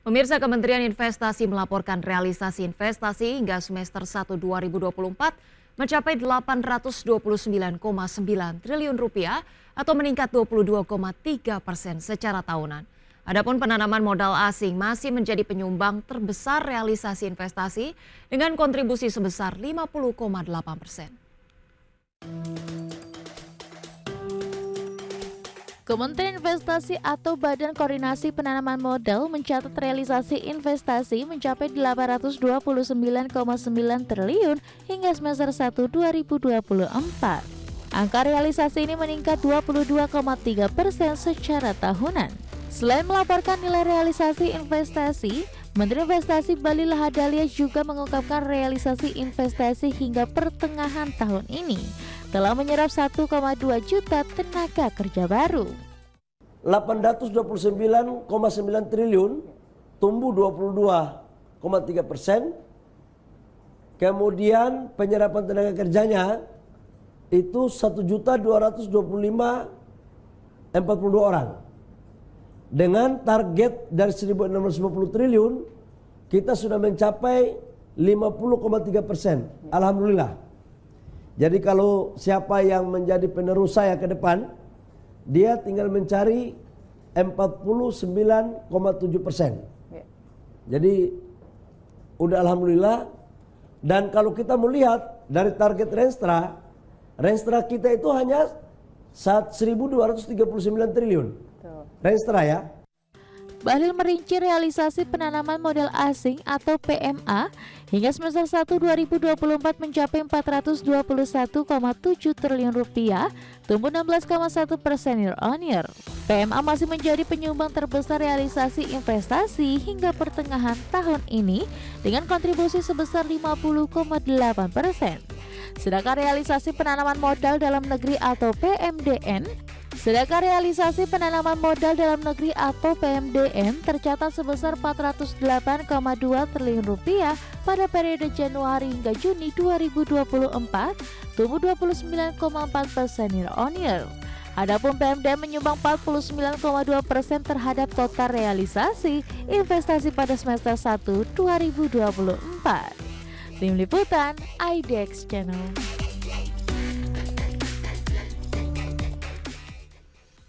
Pemirsa, Kementerian Investasi melaporkan realisasi investasi hingga semester 1 2024 mencapai 829,9 triliun rupiah atau meningkat 22,3% secara tahunan. Adapun penanaman modal asing masih menjadi penyumbang terbesar realisasi investasi dengan kontribusi sebesar 50,8%. Kementerian Investasi atau Badan Koordinasi Penanaman Modal mencatat realisasi investasi mencapai 829,9 triliun hingga semester 1 2024. Angka realisasi ini meningkat 22,3% secara tahunan. Selain melaporkan nilai realisasi investasi, Menteri Investasi Bahlil Lahadalia juga mengungkapkan realisasi investasi hingga pertengahan tahun ini telah menyerap 1,2 juta tenaga kerja baru. 829,9 triliun tumbuh 22,3%. Kemudian penyerapan tenaga kerjanya itu 1.225.042 orang. Dengan target dari 1.650 triliun, kita sudah mencapai 50,3%. Alhamdulillah. Jadi kalau siapa yang menjadi penerus saya ke depan, dia tinggal mencari 49,7%. Jadi udah alhamdulillah. Dan kalau kita melihat dari target Renstra kita itu hanya 1.239 triliun. Renstra ya. Bahlil merinci realisasi penanaman modal asing atau PMA hingga semester 1 2024 mencapai 421,7 triliun rupiah, tumbuh 16,1% year on year. PMA masih menjadi penyumbang terbesar realisasi investasi hingga pertengahan tahun ini dengan kontribusi sebesar 50,8%. Sedangkan realisasi penanaman modal dalam negeri atau PMDN tercatat sebesar 408,2 triliun rupiah pada periode Januari hingga Juni 2024, tumbuh 29,4% year on year. Adapun PMDN menyumbang 49,2% terhadap total realisasi investasi pada semester 1 2024. Tim Liputan IDX Channel.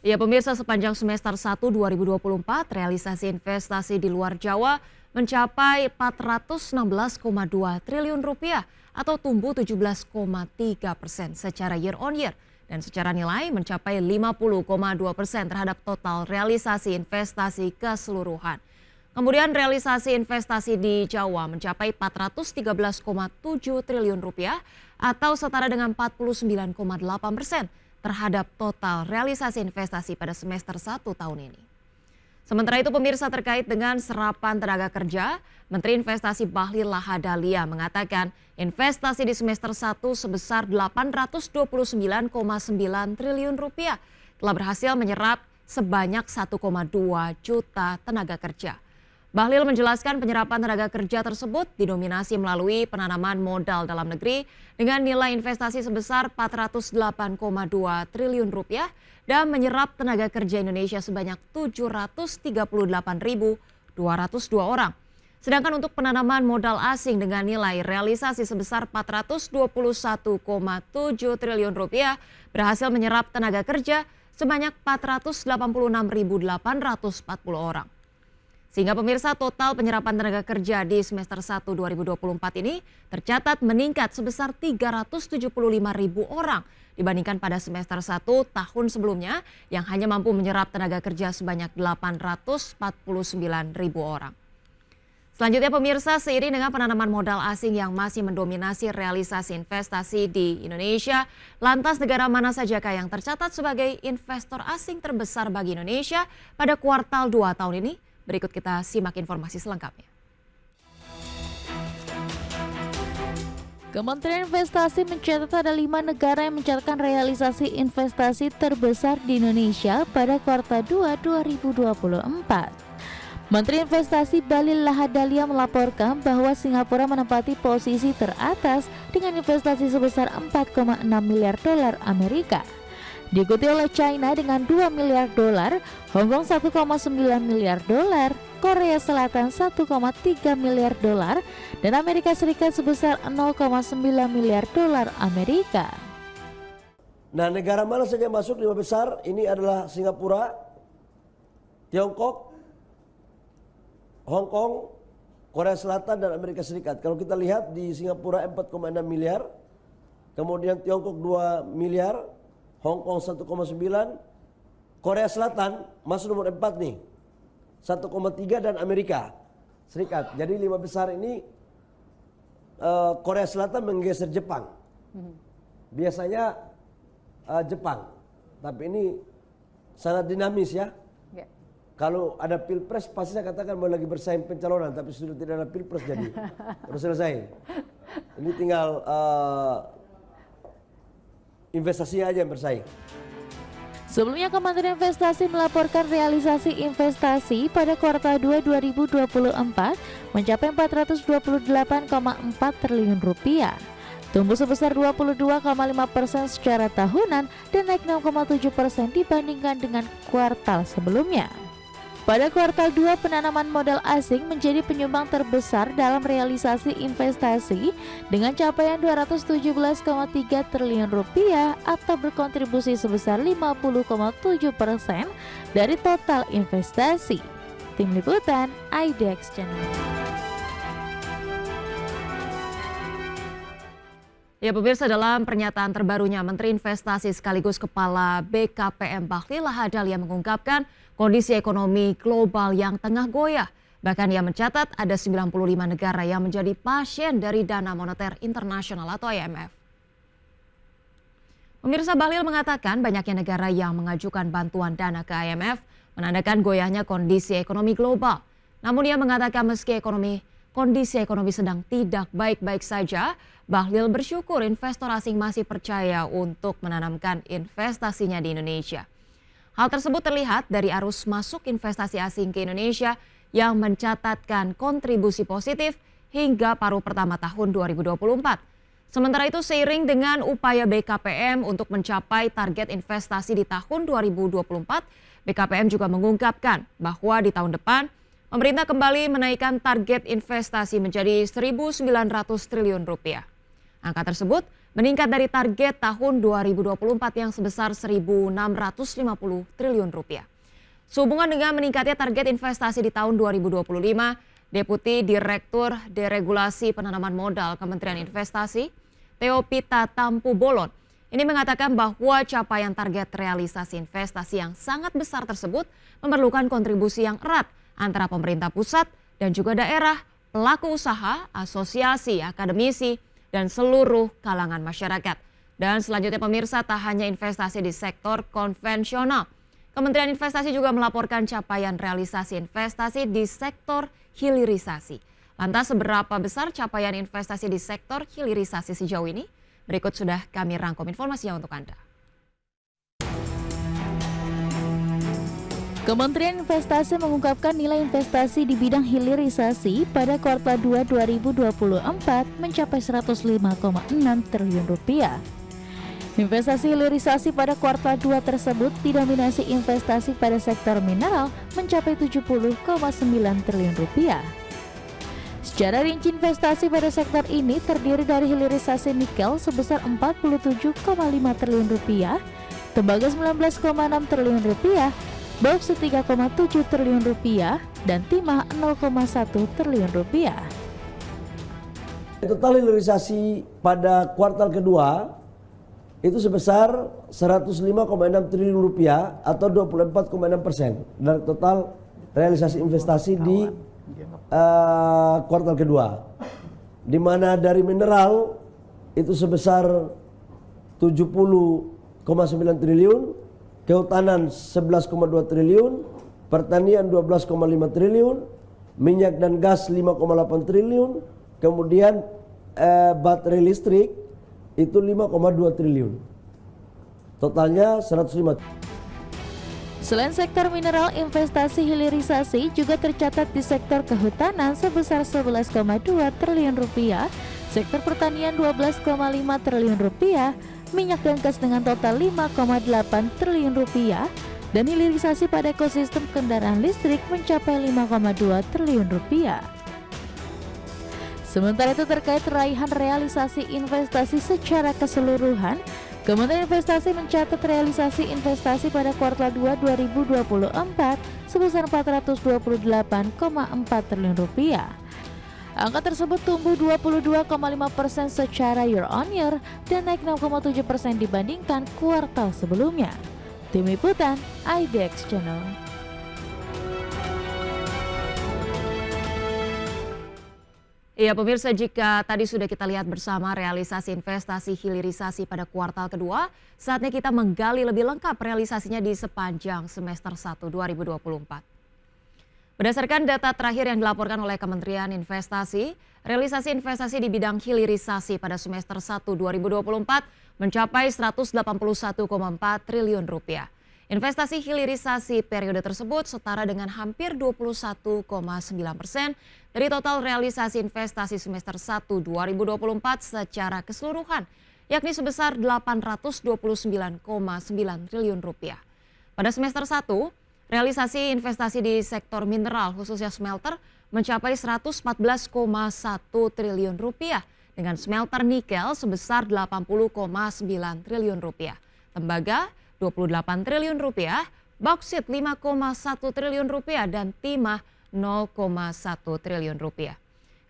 Ya pemirsa, sepanjang semester 1 2024 realisasi investasi di luar Jawa mencapai 416,2 triliun rupiah atau tumbuh 17,3% secara year on year dan secara nilai mencapai 50,2% terhadap total realisasi investasi keseluruhan. Kemudian realisasi investasi di Jawa mencapai 413,7 triliun rupiah atau setara dengan 49,8% terhadap total realisasi investasi pada semester 1 tahun ini. Sementara itu pemirsa, terkait dengan serapan tenaga kerja, Menteri Investasi Bahlil Lahadalia mengatakan investasi di semester 1 sebesar 829,9 triliun rupiah telah berhasil menyerap sebanyak 1,2 juta tenaga kerja. Bahlil menjelaskan penyerapan tenaga kerja tersebut didominasi melalui penanaman modal dalam negeri dengan nilai investasi sebesar 408,2 triliun rupiah dan menyerap tenaga kerja Indonesia sebanyak 738.202 orang. Sedangkan untuk penanaman modal asing dengan nilai realisasi sebesar 421,7 triliun rupiah berhasil menyerap tenaga kerja sebanyak 486.840 orang. Sehingga pemirsa, total penyerapan tenaga kerja di semester 1 2024 ini tercatat meningkat sebesar 375.000 orang dibandingkan pada semester 1 tahun sebelumnya yang hanya mampu menyerap tenaga kerja sebanyak 849.000 orang. Selanjutnya pemirsa, seiring dengan penanaman modal asing yang masih mendominasi realisasi investasi di Indonesia, lantas negara mana sajakah yang tercatat sebagai investor asing terbesar bagi Indonesia pada kuartal 2 tahun ini? Berikut kita simak informasi selengkapnya. Kementerian Investasi mencatat ada 5 negara yang mencatatkan realisasi investasi terbesar di Indonesia pada kuartal 2 2024. Menteri Investasi Bahlil Lahadalia melaporkan bahwa Singapura menempati posisi teratas dengan investasi sebesar 4,6 miliar dolar Amerika. Diikuti oleh China dengan 2 miliar dolar, Hong Kong 1,9 miliar dolar, Korea Selatan 1,3 miliar dolar, dan Amerika Serikat sebesar 0,9 miliar dolar Amerika. Nah, negara mana saja masuk 5 besar? Ini adalah Singapura, Tiongkok, Hong Kong, Korea Selatan, dan Amerika Serikat. Kalau kita lihat di Singapura 4,6 miliar, kemudian Tiongkok 2 miliar, Hong Kong 1,9, Korea Selatan masuk nomor 4 nih, 1,3, dan Amerika Serikat. Jadi 5 besar ini Korea Selatan menggeser Jepang. Biasanya Jepang, tapi ini sangat dinamis ya. Kalau ada pilpres pasti saya katakan mau lagi bersaing pencalonan, tapi sudah tidak ada pilpres jadi sudah selesai. Ini tinggal investasinya aja yang bersaing. Sebelumnya Kementerian Investasi melaporkan realisasi investasi pada kuartal 2 2024 mencapai 428,4 triliun rupiah. Tumbuh sebesar 22,5% secara tahunan dan naik 6,7% dibandingkan dengan kuartal sebelumnya. Pada kuartal 2, penanaman modal asing menjadi penyumbang terbesar dalam realisasi investasi dengan capaian 217,3 triliun rupiah atau berkontribusi sebesar 50,7% dari total investasi. Tim Liputan IDX Channel. Ya pemirsa, dalam pernyataan terbarunya Menteri Investasi sekaligus Kepala BKPM Bahlil Lahadalia mengungkapkan kondisi ekonomi global yang tengah goyah. Bahkan ia mencatat ada 95 negara yang menjadi pasien dari Dana Moneter Internasional atau IMF. Pemirsa, Bahlil mengatakan banyaknya negara yang mengajukan bantuan dana ke IMF menandakan goyahnya kondisi ekonomi global. Namun ia mengatakan meski kondisi ekonomi sedang tidak baik-baik saja, Bahlil bersyukur investor asing masih percaya untuk menanamkan investasinya di Indonesia. Hal tersebut terlihat dari arus masuk investasi asing ke Indonesia yang mencatatkan kontribusi positif hingga paruh pertama tahun 2024. Sementara itu seiring dengan upaya BKPM untuk mencapai target investasi di tahun 2024, BKPM juga mengungkapkan bahwa di tahun depan pemerintah kembali menaikkan target investasi menjadi 1.900 triliun rupiah. Angka tersebut meningkat dari target tahun 2024 yang sebesar 1.650 triliun rupiah. Sehubungan dengan meningkatnya target investasi di tahun 2025, Deputi Direktur Deregulasi Penanaman Modal Kementerian Investasi, Theo Pita Tampu Bolon, ini mengatakan bahwa capaian target realisasi investasi yang sangat besar tersebut memerlukan kontribusi yang erat antara pemerintah pusat dan juga daerah, pelaku usaha, asosiasi, akademisi, dan seluruh kalangan masyarakat. Dan selanjutnya pemirsa, tak hanya investasi di sektor konvensional. Kementerian Investasi juga melaporkan capaian realisasi investasi di sektor hilirisasi. Lantas seberapa besar capaian investasi di sektor hilirisasi sejauh ini? Berikut sudah kami rangkum informasinya untuk Anda. Kementerian Investasi mengungkapkan nilai investasi di bidang hilirisasi pada kuartal 2 2024 mencapai 105,6 triliun rupiah. Investasi hilirisasi pada kuartal 2 tersebut didominasi investasi pada sektor mineral mencapai 70,9 triliun rupiah. Secara rinci investasi pada sektor ini terdiri dari hilirisasi nikel sebesar 47,5 triliun rupiah, tembaga 19,6 triliun rupiah, bauksit 3,7 triliun rupiah, dan timah 0,1 triliun rupiah. Total hilirisasi pada kuartal kedua itu sebesar 105,6 triliun rupiah atau 24,6% dari total realisasi investasi di kuartal kedua. Di mana dari mineral itu sebesar 70,9 triliun, kehutanan 11,2 triliun, pertanian 12,5 triliun, minyak dan gas 5,8 triliun, kemudian baterai listrik itu 5,2 triliun. Totalnya 105. Selain sektor mineral, investasi hilirisasi juga tercatat di sektor kehutanan sebesar 11,2 triliun rupiah, sektor pertanian 12,5 triliun rupiah, minyak dan gas dengan total 5,8 triliun rupiah, dan hilirisasi pada ekosistem kendaraan listrik mencapai 5,2 triliun rupiah. Sementara itu terkait raihan realisasi investasi secara keseluruhan, Kementerian Investasi mencatat realisasi investasi pada kuartal 2 2024 sebesar 428,4 triliun rupiah. Angka tersebut tumbuh 22,5% secara year on year dan naik 6,7% dibandingkan kuartal sebelumnya. Tim Liputan IDX Channel. Ya pemirsa, jika tadi sudah kita lihat bersama realisasi investasi hilirisasi pada kuartal kedua, saatnya kita menggali lebih lengkap realisasinya di sepanjang semester 1 2024. Berdasarkan data terakhir yang dilaporkan oleh Kementerian Investasi, realisasi investasi di bidang hilirisasi pada semester 1 2024 mencapai 181,4 triliun rupiah. Investasi hilirisasi periode tersebut setara dengan hampir 21,9% dari total realisasi investasi semester 1 2024 secara keseluruhan, yakni sebesar 829,9 triliun rupiah. Pada semester 1, realisasi investasi di sektor mineral khususnya smelter mencapai 114,1 triliun rupiah dengan smelter nikel sebesar 80,9 triliun rupiah. Tembaga 28 triliun rupiah, bauksit 5,1 triliun rupiah dan timah 0,1 triliun rupiah.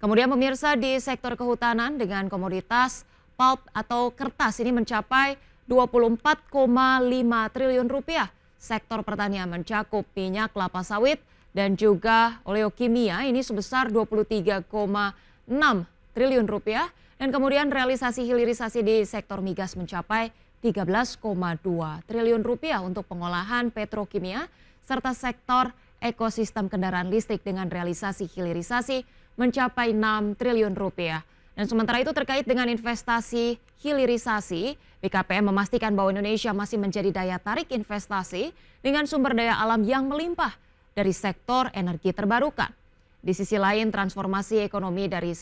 Kemudian pemirsa di sektor kehutanan dengan komoditas pulp atau kertas ini mencapai 24,5 triliun rupiah. Sektor pertanian mencakup minyak kelapa sawit dan juga oleokimia ini sebesar 23,6 triliun rupiah. Dan kemudian realisasi hilirisasi di sektor migas mencapai 13,2 triliun rupiah untuk pengolahan petrokimia serta sektor ekosistem kendaraan listrik dengan realisasi hilirisasi mencapai 6 triliun rupiah. Dan sementara itu terkait dengan investasi hilirisasi, BKPM memastikan bahwa Indonesia masih menjadi daya tarik investasi dengan sumber daya alam yang melimpah dari sektor energi terbarukan. Di sisi lain, transformasi ekonomi dari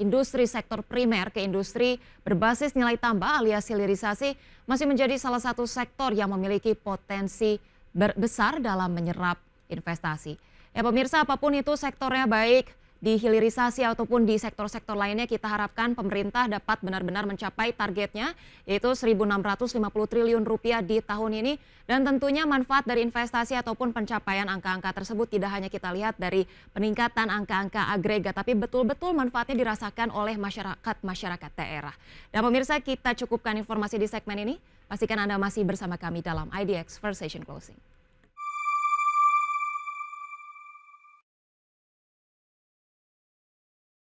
industri sektor primer ke industri berbasis nilai tambah alias hilirisasi masih menjadi salah satu sektor yang memiliki potensi besar dalam menyerap investasi. Ya pemirsa, apapun itu sektornya, baik di hilirisasi ataupun di sektor-sektor lainnya, kita harapkan pemerintah dapat benar-benar mencapai targetnya yaitu 1.650 triliun rupiah di tahun ini. Dan tentunya manfaat dari investasi ataupun pencapaian angka-angka tersebut tidak hanya kita lihat dari peningkatan angka-angka agregat, tapi betul-betul manfaatnya dirasakan oleh masyarakat daerah. Dan pemirsa, kita cukupkan informasi di segmen ini. Pastikan Anda masih bersama kami dalam IDX First Session Closing.